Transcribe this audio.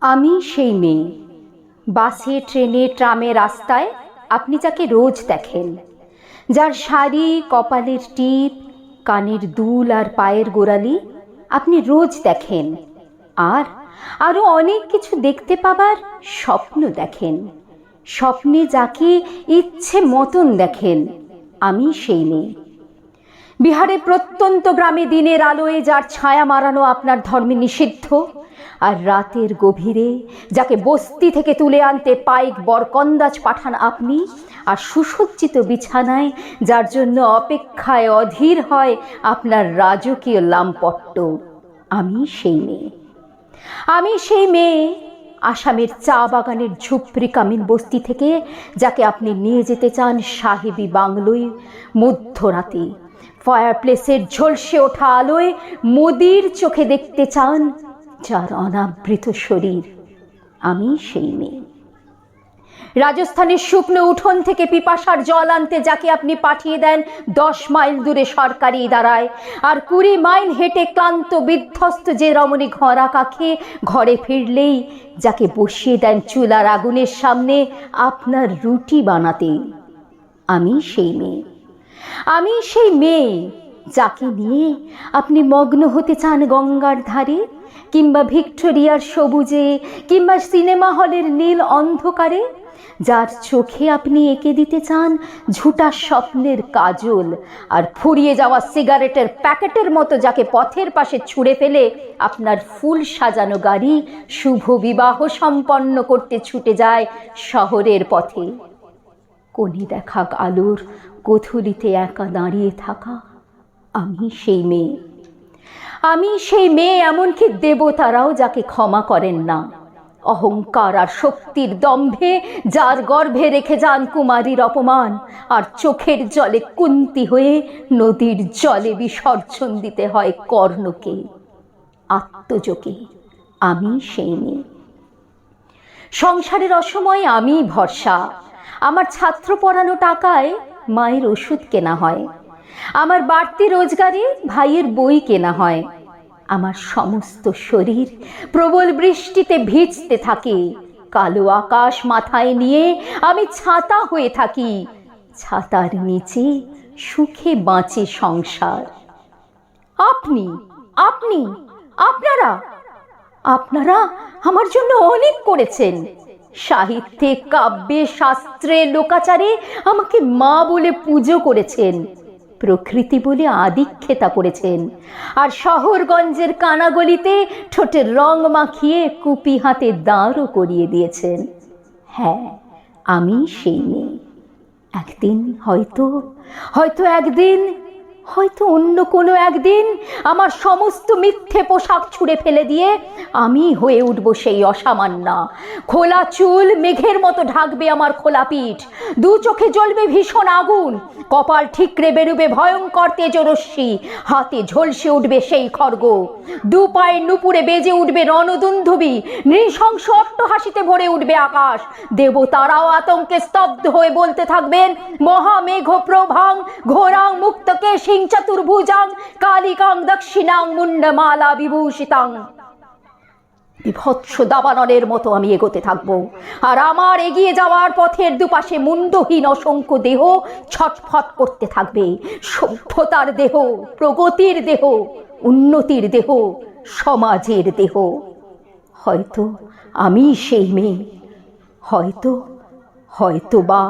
আমি সেই মেয়ে, বাসে ট্রেনে ট্রামে রাস্তায় আপনি যাকে রোজ দেখেন, যার শাড়ি, কপালের টিপ, কানের দুল আর পায়ের গোড়ালি আপনি রোজ দেখেন, আর আরও অনেক কিছু দেখতে পাবার স্বপ্ন দেখেন। স্বপ্নে যাকে ইচ্ছে মতন দেখেন, আমি সেই মেয়ে। বিহারের প্রত্যন্ত গ্রামে দিনের আলোয় যার ছায়া মারানো আপনার ধর্মে নিষিদ্ধ, আর রাতের গভীরে যাকে বস্তি থেকে তুলে আনতে পাইক বরকন্দাজ পাঠান আপনি, আর সুসজ্জিত বিছানায় যার জন্য অপেক্ষায় অধীর হয় আপনার রাজকীয় লামপট্ট, আমি সেই মেয়ে। আমি সেই মেয়ে আসামের চা বাগানের ঝুপড়ি কামিন বস্তি থেকে যাকে আপনি নিয়ে যেতে চান সাহেবি বাংলোয় মধ্যরাতে, ফায়ার প্লেসের ঝলসে ওঠা আলোয় মোদির চোখে দেখতে চান যার অনাবৃত শরীর, আমি সেই মেয়ে। রাজস্থানের শুকনো উঠোন থেকে পিপাসার জল আনতে যাকে আপনি পাঠিয়ে দেন 10 মাইল দূরে সরকারি ইদারায়, আর 20 মাইল হেঁটে ক্লান্ত বিধ্বস্ত যে রমণী ঘরা কাখে ঘরে ফিরলেই যাকে বসিয়ে দেন চুলার আগুনের সামনে আপনার রুটি বানাতে, আমি সেই মেয়ে। আমি সেই মেয়ে যাকে নিয়ে আপনি মগ্ন হতে চান গঙ্গার ধারে, কিংবা ভিক্টোরিয়ার সবুজে, কিংবা সিনেমা হলের নীল অন্ধকারে, যার চোখে আপনি এঁকে দিতে চান ঝুটা স্বপ্নের কাজল, আর ফুরিয়ে যাওয়া সিগারেটের প্যাকেটের মতো যাকে পথের পাশে ছুঁড়ে ফেলে আপনার ফুল সাজানো গাড়ি শুভ বিবাহ সম্পন্ন করতে ছুটে যায় শহরের পথে। কোনি দেখা আলোর গোধূলিতে একা দাঁড়িয়ে থাকা, আমি সেই মেয়ে। আমি সেই মেয়ে, এমনকি দেবতারাও যাকে ক্ষমা করেন না, অহংকার আর শক্তির দম্ভে যার গর্ভে রেখে যান কুমারীর অপমান, আর চোখের জলে কুন্তি হয়ে নদীর জলে বিসর্জন দিতে হয় কর্ণকে, আত্মযোগে, আমি সেই মেয়ে। সংসারের অসময়ে আমি ভরসা, আমার ছাত্র পড়ানো টাকায় মায়ের ওষুধ কেনা হয়, আমার বাড়তি রোজগারে ভাইয়ের বই কেনা হয়, আমার সমস্ত শরীর প্রবল বৃষ্টিতে ভিজতে থাকে, কালো আকাশ মাথায় নিয়ে আমি ছাতা হয়ে থাকি, ছাতার নিচে সুখে বাঁচে সংসার। আপনি আপনি আপনারা আপনারা আমার জন্য অনেক করেছেন। সাহিত্যে, কাব্যে, শাস্ত্রে, লোকাচারে আমাকে মা বলে পুজো করেছেন, প্রকৃতি বলে আদিক্ষেতা করেছেন, আর শহরগঞ্জের কানাগলিতে ঠোঁটের রং মাখিয়ে কুপি হাতে দাঁড়ও করিয়ে দিয়েছেন। হ্যাঁ, আমি সেই মেয়ে। একদিন হয়তো একদিন, হয়তো অন্য কোনো একদিন আমার সমস্ত মিথ্যে পোশাক ছুঁড়ে ফেলে দিয়ে আমি হয়ে উঠব সেই অসামান্যা। খোলা চুল মেঘের মতো ঢাকবে আমার খোলা পিঠ, দু চোখে জ্বলবে ভীষণ আগুন, কপাল ঠিকরে বেরুবে ভয়ঙ্কর তেজরশ্মি, হাতে ঝলসে উঠবে সেই খড়গ, দু পায়ের নুপুরে বেজে উঠবে রণদুন্ধুবি, নৃশংস অট্টহাসিতে ভরে উঠবে আকাশ। দেবতারাও আতঙ্কে স্তব্ধ হয়ে বলতে থাকবেন, মহামেঘ প্রভাং ঘোরাং মুক্তকে চতুর্ভুজাং কালিকাং দক্ষিণাং মুন্ডমালা বিভূষিতাং। বিভৎস দাবানলের মতো আমি এগোতে থাকবো, আর আমার এগিয়ে যাওয়ার পথের দুপাশে মুন্ডহীন অসংখ্য দেহ ছটফট করতে থাকবে। সভ্যতার দেহ, প্রগতির দেহ, উন্নতির দেহ, সমাজের দেহ। হয়তো আমি সেই মেয়ে, হয়তো বা